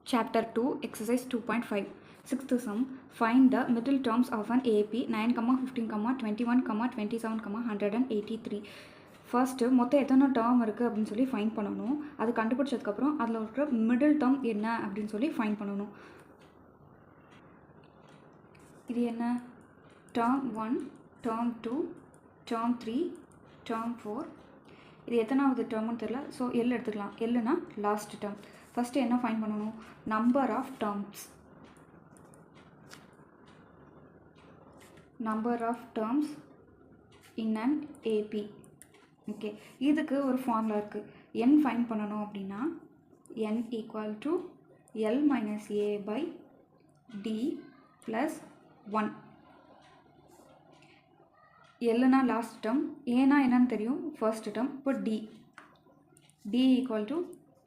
Chapter 2, Exercise 2.5. Sixth sum. Find the middle terms of an AP 9, 15, 21, 27, 183. First மொத்தம் எத்தனை term இருக்குது அப்படின்னு சொல்லி ஃபைன் பண்ணணும். அது கண்டுபிடிச்சதுக்கப்புறம் அதில் இருக்கிற மிடில் டேர்ம் என்ன அப்படின்னு சொல்லி ஃபைன் பண்ணணும். இது என்ன? Term 1, term 2, term 3, term 4. இது எத்தனாவது டேர்ம்னு தெரியல. ஸோ எல் எடுத்துக்கலாம். எல்லுனா லாஸ்ட் டேர்ம். ஃபஸ்ட்டு என்ன ஃபைன் பண்ணணும்? Number of terms. Number of terms in an AP. Okay, இதுக்கு ஒரு ஃபார்முலா இருக்குது. n ஃபைன் பண்ணணும் அப்படின்னா n equal to L minus A by D plus 1. எல்லுனா லாஸ்ட் டேர்ம், ஏன்னா என்னன்னு தெரியும், ஃபர்ஸ்ட் டேர்ம். இப்போ D equal to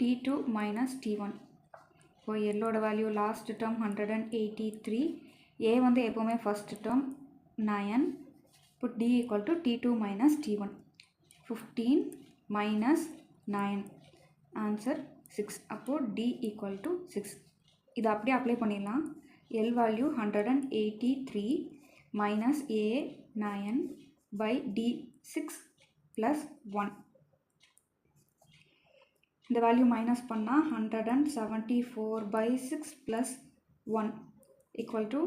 T2 minus T1. இப்போ எல்லோட வேல்யூ லாஸ்ட் டேர்ம் 183, ஏ வந்து எப்போவுமே ஃபர்ஸ்ட் டேர்ம் 9. இப்போ D equal to T2 minus T1. 15 minus 9, answer 6. அப்போது டி ஈக்குவல் டு 6. இதை அப்படியே அப்ளை பண்ணிடலாம். L value 183 minus A 9 by D 6 plus 1. இந்த value minus பண்ணால் 174 by 6 plus 1 equal to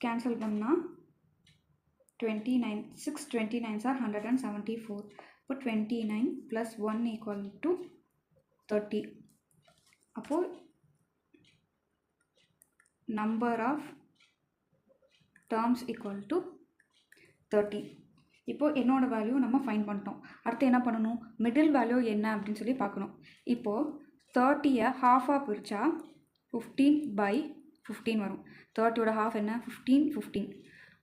cancel பண்ணால் 29. 6 29s are 174. இப்போ 29 ப்ளஸ் 1 ஈக்குவல் டு 30. அப்போது number of terms equal to 30. இப்போது என்னோடய வேல்யூ நம்ம ஃபைன் பண்ணிட்டோம். அடுத்து என்ன பண்ணணும்? மிடில் வேல்யூ என்ன அப்படின்னு சொல்லி பார்க்கணும். இப்போது 30யை ஹாஃபாக பிரித்தா 15 பை 15 வரும். 30யோட ஹாஃப் என்ன? 15.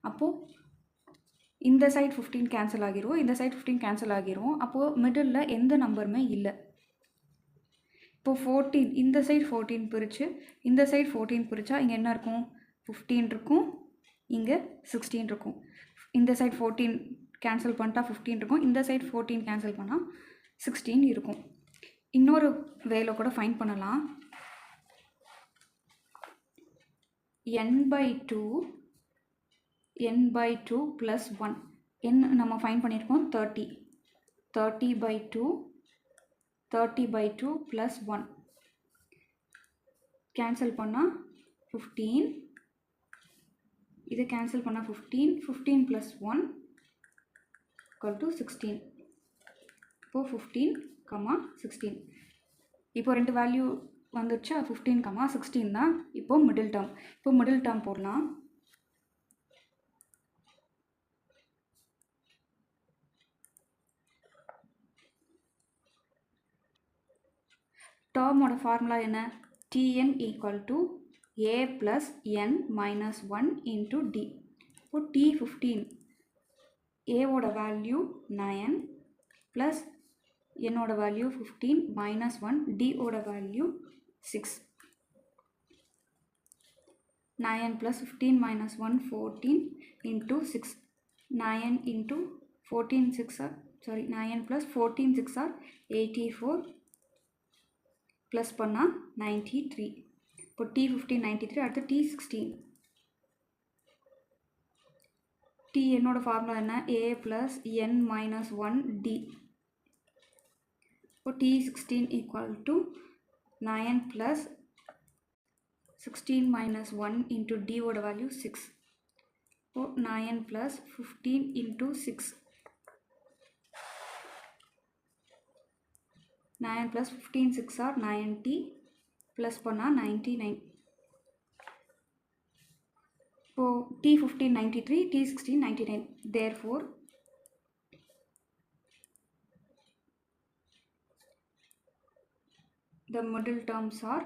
அப்போது இந்த சைட் 15 கேன்சல் ஆகிரும், இந்த சைட் 15 கேன்சல் ஆகிரும். அப்போது மிடில் எந்த நம்பருமே இல்லை. இப்போது 14, இந்த சைட் 14 பிரித்து இந்த சைட் 14 பிரித்தா இங்கே என்ன இருக்கும்? 15 இருக்கும், இங்கே 16 இருக்கும். இந்த சைட் 14 கேன்சல் பண்ணிட்டா 15 இருக்கும், இந்த சைட் 14 கேன்சல் பண்ணால் 16 இருக்கும். இன்னொரு வேலை கூட ஃபைன் பண்ணலாம். n by 2 plus 1. n நம்ம ஃபைன் பண்ணியிருக்கோம் 30. 30 by 2 ப்ளஸ் 1 கேன்சல் பண்ணால் 15. இது கேன்சல் பண்ணால் 15 ப்ளஸ் 1 ஈக்குவல் டு 16. இப்போது 15, 16. இப்போ ரெண்டு வேல்யூ வந்துடுச்சா? 15, 16 தான் இப்போது மிடில் டேர்ம். இப்போ மிடில் டேர்ம் போடலாம். டேர்மோட ஃபார்முலா என்ன? Tn equal to a plus n minus 1 into D. இப்போ T15, ஏவோட வேல்யூ 9 ப்ளஸ் என்னோட வேல்யூ 15 மைனஸ் 1, டியோட value 6. 9 plus 15 minus 1 14 into 6. 9 into 14 6 or 9 plus 14 6 or 84 plus பண்ணால் 93. இப்போ T15 93. அடுத்து T16. T என்னோட ஃபார்முலா என்ன? a plus n minus 1 D. இப்போ T16 equal to 9 plus 16 minus 1 into டியோட வேல்யூ 6. இப்போ 9 plus 15 into 6. 9 plus 15 6 or 90 plus பண்ணால் 99. இப்போது T15 93, T16 99. Therefore the middle terms are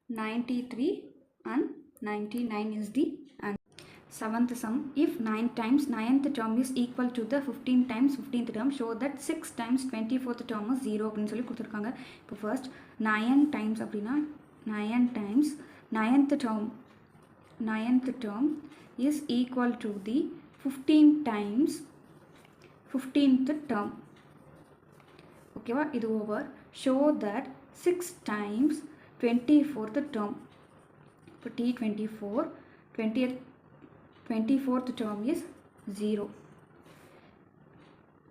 93 and 99 is the answer. Seventh sum. If 9 times 9th term is equal to the 15 times 15th term, show that 6 times 24th term is 0 அப்படின்னு சொல்லி கொடுத்துருக்காங்க. இப்போ first 9 times அப்படின்னா 9 times 9th term is equal to the 15 times 15th term. ஓகேவா? இது over. Show that 6 times 24th term. இப்போ T24 24th term is 0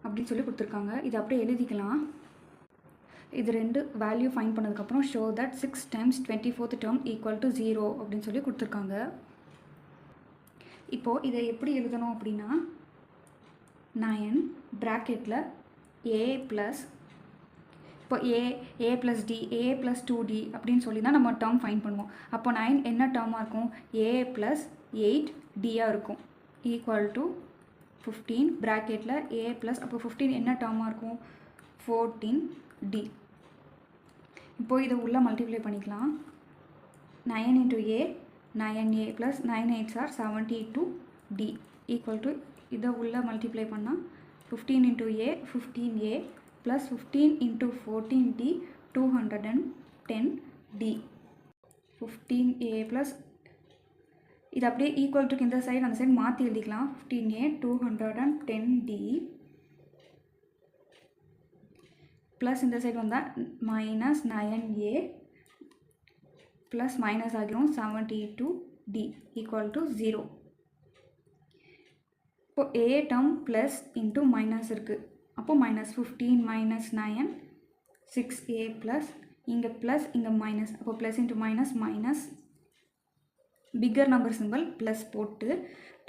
அப்படின்னு சொல்லி கொடுத்துருக்காங்க. இது அப்படியே எழுதிக்கலாம். இது ரெண்டு வேல்யூ ஃபைண்ட் பண்ணதுக்கப்புறம் show that 6 times 24th term equal to 0 அப்படின்னு சொல்லி கொடுத்துருக்காங்க. இப்போது இதை எப்படி எழுதணும் அப்படின்னா 9 ப்ராக்கெட்டில் a ப்ளஸ் இப்போ a plus D a plus 2d அப்படின்னு சொல்லி தான் நம்ம டேர்ம் ஃபைண்ட் பண்ணுவோம். அப்போ 9 என்ன டேர்மாக இருக்கும்? a ப்ளஸ் 8dயாக இருக்கும் ஈக்குவல் டு 15 ப்ராக்கெட்டில் a ப்ளஸ் அப்போ 15 என்ன டேர்மாக இருக்கும்? 14d. இப்போது இதை உள்ளே மல்டிப்ளை பண்ணிக்கலாம். 9 into a 9a plus 9 8s are 72d equal to இதை உள்ளே மல்டிப்ளை பண்ணால் 15 into a 15a plus 15 into 14d 210d 15a plus இது அப்படியே ஈக்குவல் டு இந்த சைடு அந்த சைடு மாற்றி எழுதிக்கலாம். 15a 210d ப்ளஸ் இந்த சைடு வந்தால் மைனஸ் 9a ப்ளஸ் மைனஸ் ஆகிரும் 72d ஈக்குவல் டு 0. இப்போ a term plus into minus இருக்குது. அப்போது மைனஸ் 15 மைனஸ் 9 6a ப்ளஸ் இங்கே ப்ளஸ் இங்கே மைனஸ். அப்போ plus into minus minus bigger number simple plus போட்டு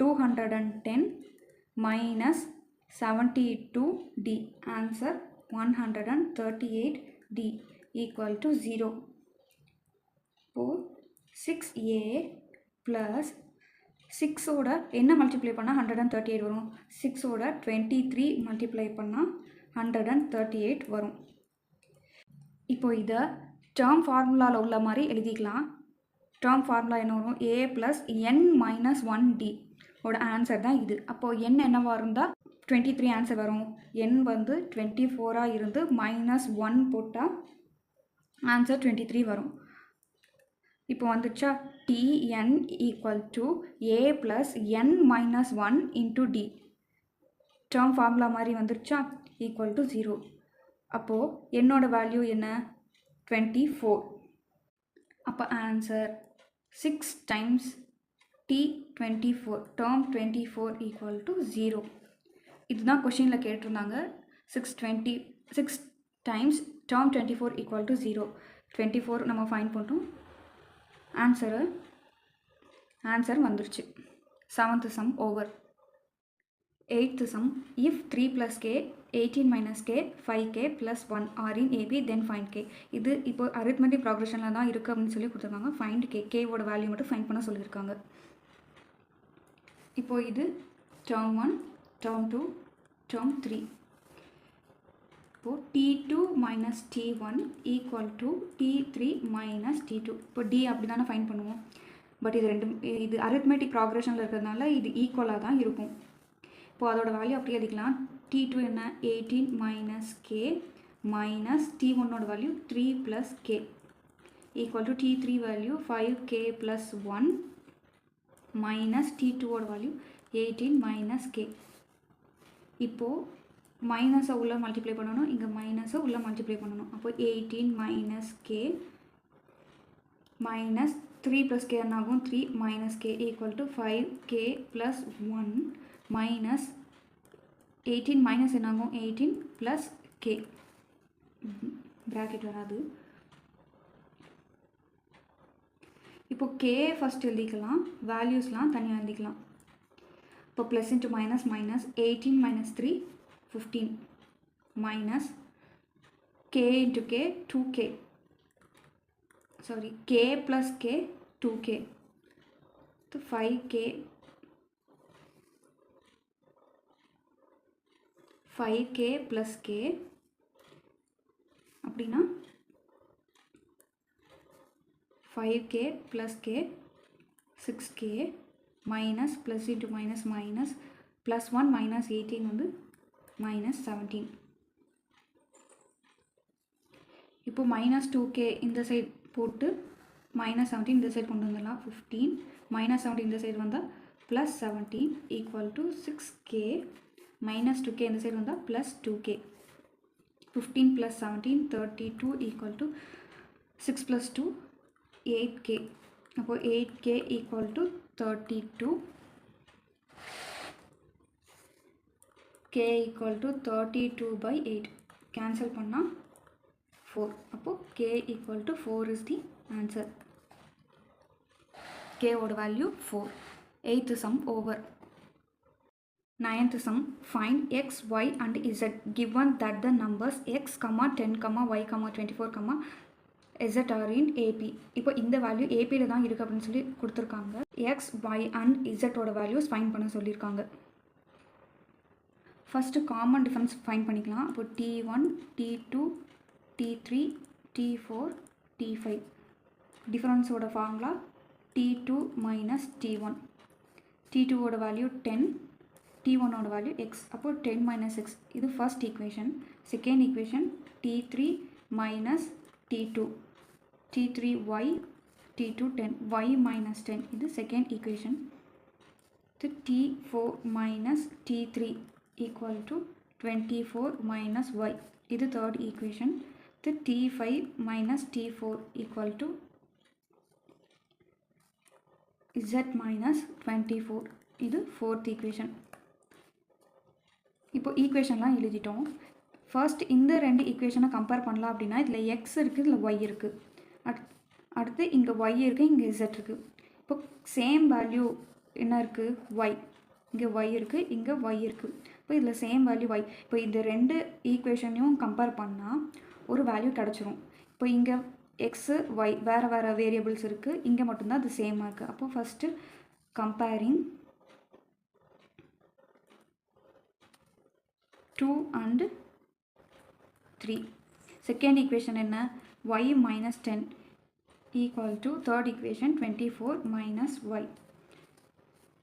210 minus 72d answer 138d equal to 0. இப்போது 6a plus 6ஓட என்ன மல்டிப்ளை பண்ணால் 138 வரும்? 6ஓட 23 மல்டிப்ளை பண்ணால் 138 வரும். இப்போ இதை டேர்ம் ஃபார்முலாவில் உள்ள மாதிரி எழுதிக்கலாம். டேர்ம் ஃபார்முலா என்ன வரும்? a plus n minus 1d ஓட ஆன்சர் தான் இது. அப்போது n என்னவாக இருந்தால் 23 ஆன்சர் வரும். n வந்து 24ஆக இருந்து மைனஸ் 1 போட்டால் ஆன்சர் 23 வரும். இப்போ வந்துச்சா Tn equal to a plus n minus 1 into d term formula மாதிரி வந்துருச்சா ஈக்குவல் டு 0. அப்போது என்னோட வேல்யூ என்ன? 24. அப்போ answer 6 times T24 term 24 equal to 0. இதுதான் கொஷினில் கேட்டிருந்தாங்க. 6 டைம்ஸ் டேர்ம் 24 ஈக்குவல் டு 0. 24 நம்ம ஃபைண்ட் பண்ணுறோம். ஆன்சர் வந்துருச்சு. 7th sum over. 8th sum. If 3 + k 18 - k 5k + 1 are in AB then find k. இது இப்போ அரித்மெட்டிக் ப்ராக்ரெஷனில் தான் இருக்குது அப்படின்னு சொல்லி கொடுத்துருக்காங்க. ஃபைண்ட் கேவோட வேல்யூ மட்டும் ஃபைண்ட் பண்ண சொல்லியிருக்காங்க. இப்போது இது டேர்ம் 1 டேர்ம் 2 டேர்ம் 3. இப்போது T2 minus T1 equal to T3 minus T2. இப்போ D அப்படி தானே ஃபைண்ட் பண்ணுவோம். பட் இது அரித்மெட்டிக் ப்ராக்ரெஷனில் இருக்கிறதுனால இது ஈக்குவலாக தான் இருக்கும். இப்போது அதோட வேல்யூ அப்படியே எழுதிக்கலாம். T2 என்ன? 18 மைனஸ் k மைனஸ் T1ஓட value 3 + k equal to T3 value 5k + 1 minus T2ஓட வேல்யூ 18 மைனஸ் k. இப்போது மைனஸை உள்ளே மல்டிப்ளை பண்ணணும், இங்கே மைனஸை உள்ளே மல்டிப்ளை பண்ணணும். அப்போ 18 மைனஸ் k மைனஸ் 3 + k என்னாகும்? 3 minus k equal to 5k + 1 minus 18 minus என்னாகும்? 18 + k ப்ராக்கெட் வராது. இப்போ k ஃபஸ்ட் எழுதிக்கலாம், வேல்யூஸ்லாம் தனியாக எழுதிக்கலாம். இப்போ plus into minus minus 18 minus 3 15 minus k into k 2k sorry k plus k 2k तो 5k plus k அப்படின்னா 5k plus k 6k minus plus into minus minus plus 1 minus 18 வந்து minus 17. இப்போ minus 2k இந்த side போட்டு minus 17 இந்த side கொண்டு வந்துடலாம். 15 minus 17 இந்த சைடு வந்தால் plus 17 equal to 6k minus 2k இந்த சைடு வந்தால் plus 2k. 15 plus 17 32 equal to 6 + 2 8k. அப்போது 8k equal to 32, k equal to 32/8. Cancel பண்ணால் 4. அப்போது k equal to 4 is the answer. k ஓட value 4. 8th sum over. 9th sum, find x, y and z given that the numbers x, 10, y, 24, z are in AP. இப்போ இந்த value ஏபியில் தான் இருக்குது அப்படின்னு சொல்லி கொடுத்துருக்காங்க. எக்ஸ், ஒய் அண்ட் இசட்டோட values find பண்ண சொல்லியிருக்காங்க. ஃபஸ்ட்டு காமன் டிஃபரன்ஸ் ஃபைண்ட் பண்ணிக்கலாம். அப்போ T1, T2, T3, T4, T5. டிஃபரன்ஸோட ஃபார்முலா T2 மைனஸ் T1. T2ஓட வேல்யூ 10, T1ஓட வேல்யூ எக்ஸ். அப்போது 10 மைனஸ் எக்ஸ், இது first equation. Second equation T3 minus T2, T3y, T2 10, y minus 10, இது second equation. T4 minus T3 equal to 24 minus y, இது third equation. T5 minus T4 equal to z minus 24, இது fourth equation. இப்போ ஈக்குவேஷன்லாம் எழுதிட்டோம். First இந்த ரெண்டு ஈக்குவேஷனை compare பண்ணலாம் அப்படின்னா இதில் எக்ஸ் இருக்குது, இதில் ஒய் இருக்குது. அடுத்து இங்கே ஒய் இருக்குது, இங்கே z இருக்குது. இப்போ சேம் வேல்யூ என்ன இருக்குது? ஒய். இங்கே ஒய் இருக்குது, இங்கே ஒய் இருக்குது. இப்போ இதில் சேம் வேல்யூ ஒய். இப்போ இந்த ரெண்டு ஈக்குவேஷனையும் கம்பேர் பண்ணால் ஒரு வேல்யூ கிடச்சிரும். இப்போ இங்கே எக்ஸு ஒய் வேறு வேறு வேரியபிள்ஸ் இருக்குது, இங்கே மட்டும்தான் அது சேமாக இருக்குது. அப்போது first comparing 2 and 3. Second equation என்ன? y minus 10 equal to third equation 24 minus y.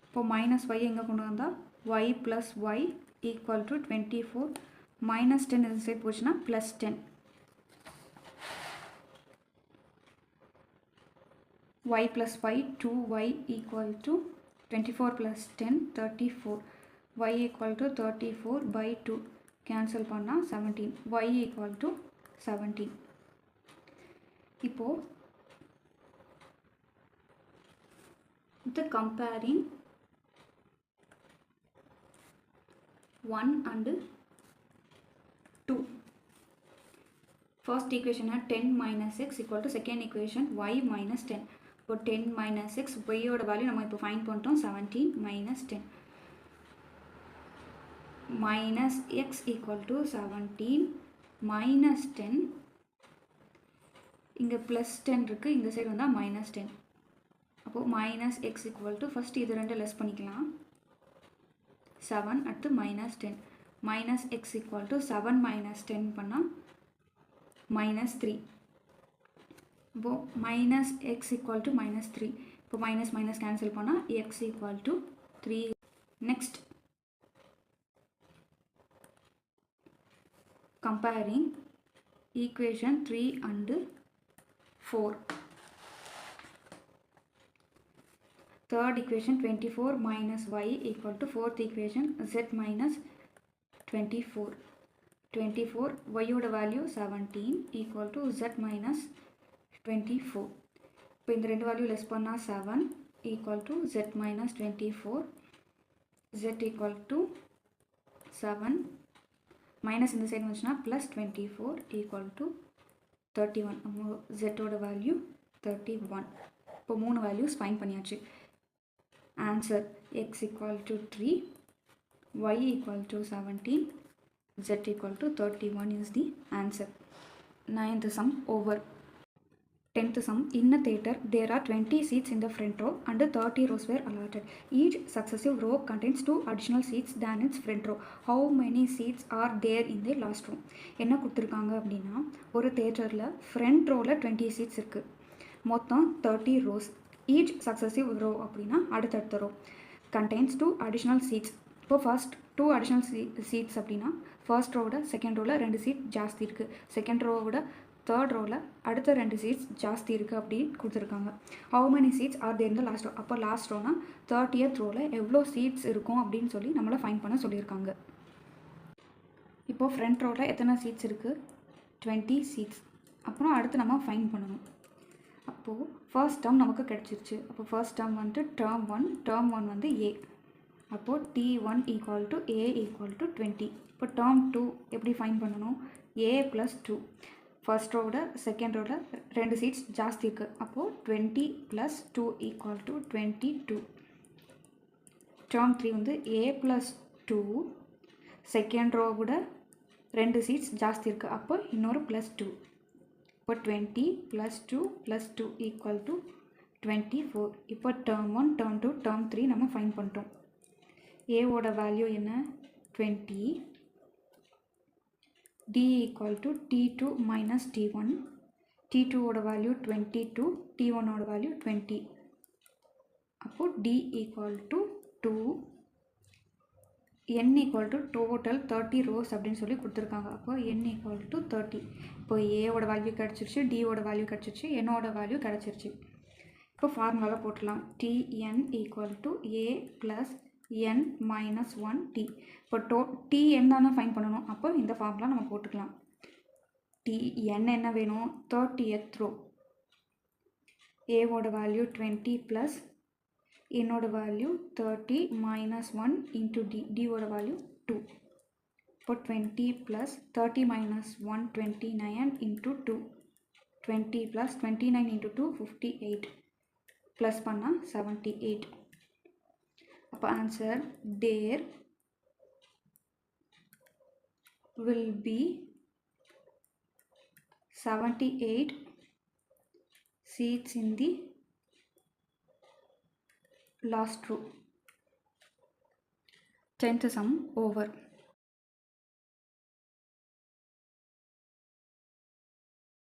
இப்போ minus y எங்கே கொண்டு வந்தால் y plus y equal to 24 minus 10 இந்த சைட் போச்சுன்னா plus 10. y plus y 2y equal to 24 plus 10 34. y equal to 34/2. Cancel பண்ணால் 17. y equal to 17. இப்போது இது comparing 1 and 2. First equation 10 minus x equal to second equation y minus 10. இப்போ 10 minus x, y ஓட value நம்ம இப்போ find பண்ணிட்டோம் 17 minus 10. minus x equal to 17 minus 10. இங்கே plus 10 இருக்குது, இந்த சைடு வந்தால் minus 10. அப்போது minus x equal to first இது ரெண்டு லெஸ் பண்ணிக்கலாம் 7, அடுத்து minus 10. minus x equal to 7 minus 10 பண்ணால் minus 3. இப்போது minus x equal to minus 3. இப்போ minus minus கேன்சல் பண்ணால் x equal to 3. next comparing equation 3 and 4. Third equation 24 minus y equal to fourth equation z minus 24. 24 y ஓட value 17 equal to z minus 24. இப்போ இந்த ரெண்டு value less பண்ணால் 7 equal to z minus 24. z equal to 7 minus இந்த side வந்துச்சுன்னா plus 24 equal to 31. z ஓட value 31. இப்போ மூணு வேல்யூஸ் ஃபைண்ட் பண்ணியாச்சு. Answer x equal to 3, y equal to 17, z equal to 31 is the answer. 9th sum over. 10th sum, in a theatre there are 20 seats in the front row and 30 rows were allotted. Each successive row contains 2 additional seats than its front row. How many seats are there in the last row? என்ன கொடுத்துருக்காங்க அப்படின்னா ஒரு தேட்டரில் front ரோவில் 20 seeds இருக்குது, மொத்தம் 30 rows. each successive row அப்படின்னா அடுத்தடுத்த row contains 2 additional seats. இப்போ ஃபர்ஸ்ட் 2 additional seats அப்படின்னா ஃபர்ஸ்ட் ரோவோட செகண்ட் ரோவில் 2 சீட் ஜாஸ்தி இருக்குது, செகண்ட் ரோவோட தேர்ட் ரோவில் அடுத்த 2 சீட்ஸ் ஜாஸ்தி இருக்குது அப்படி கொடுத்துருக்காங்க. How many seats are there இந்த லாஸ்ட் ரோ. அப்போ லாஸ்ட் ரோனா 30th ரோவில் எவ்வளோ சீட்ஸ் இருக்கும் அப்படின்னு சொல்லி நம்மளை ஃபைண்ட் பண்ண சொல்லியிருக்காங்க. இப்போது ஃப்ரண்ட் ரோவில் எத்தனை சீட்ஸ் இருக்குது? 20 சீட்ஸ். அப்புறம் அடுத்து நம்ம ஃபைண்ட் பண்ணணும். அப்போது ஃபர்ஸ்ட் டேர்ம் நமக்கு கிடச்சிருச்சு. அப்போ ஃபர்ஸ்ட் டேர்ம் வந்துட்டு டேர்ம் ஒன் வந்து ஏ. அப்போது T1 equal to A equal to 20. இப்போ டேர்ம் 2 எப்படி ஃபைண்ட் பண்ணணும்? ஏ ப்ளஸ் 2. ஃபர்ஸ்ட் ரோட செகண்ட் ரோட 2 சீட்ஸ் ஜாஸ்தி இருக்குது. அப்போது 20 ப்ளஸ் 2 ஈக்குவல் டு 22. டேர்ம் 3 வந்து ஏ ப்ளஸ் 2 செகண்ட் ரோ விட 2 சீட்ஸ் ஜாஸ்தி இருக்குது. அப்போ இன்னொரு ப்ளஸ் 2. இப்போ 20 ப்ளஸ் 2 ப்ளஸ் 2 ஈக்குவல் டு 24. இப்போ டேர்ம் 1 டேர்ம் 2 டேர்ம் 3 நம்ம ஃபைண்ட் பண்ணிட்டோம். ஏவோட வேல்யூ என்ன? 20. D equal to T2 minus T1. T2 ஓட வேல்யூ 22, T1 ஓட வேல்யூ 20. அப்போது D equal to 2. n equal to total 30 rose அப்படின்னு சொல்லி கொடுத்துருக்காங்க. அப்போ n ஈக்குவல் டு 30. இப்போ ஏவோட வேல்யூ கிடச்சிருச்சு, டியோட வேல்யூ கிடச்சிருச்சு, என்னோட வேல்யூ கிடச்சிருச்சு. இப்போ ஃபார்முலாவில் போட்டுடலாம். Tn equal to A plus n minus 1 t. இப்போ Tn தானே ஃபைன் பண்ணணும். அப்போ இந்த ஃபார்முலா நம்ம போட்டுக்கலாம். Tn என்ன வேணும்? 30th row. ஏவோட வேல்யூ 20 ப்ளஸ் என்னோட வேல்யூ 30 மைனஸ் 1 இன்ட்டு டி. டியோட வேல்யூ 2. இப்போ 20 plus 30 minus 1 29 into 2. 20 plus 29 into 2 58. Plus பண்ணால் 78. அப்போ answer there will be 78 seats in the last row. 10th sum over.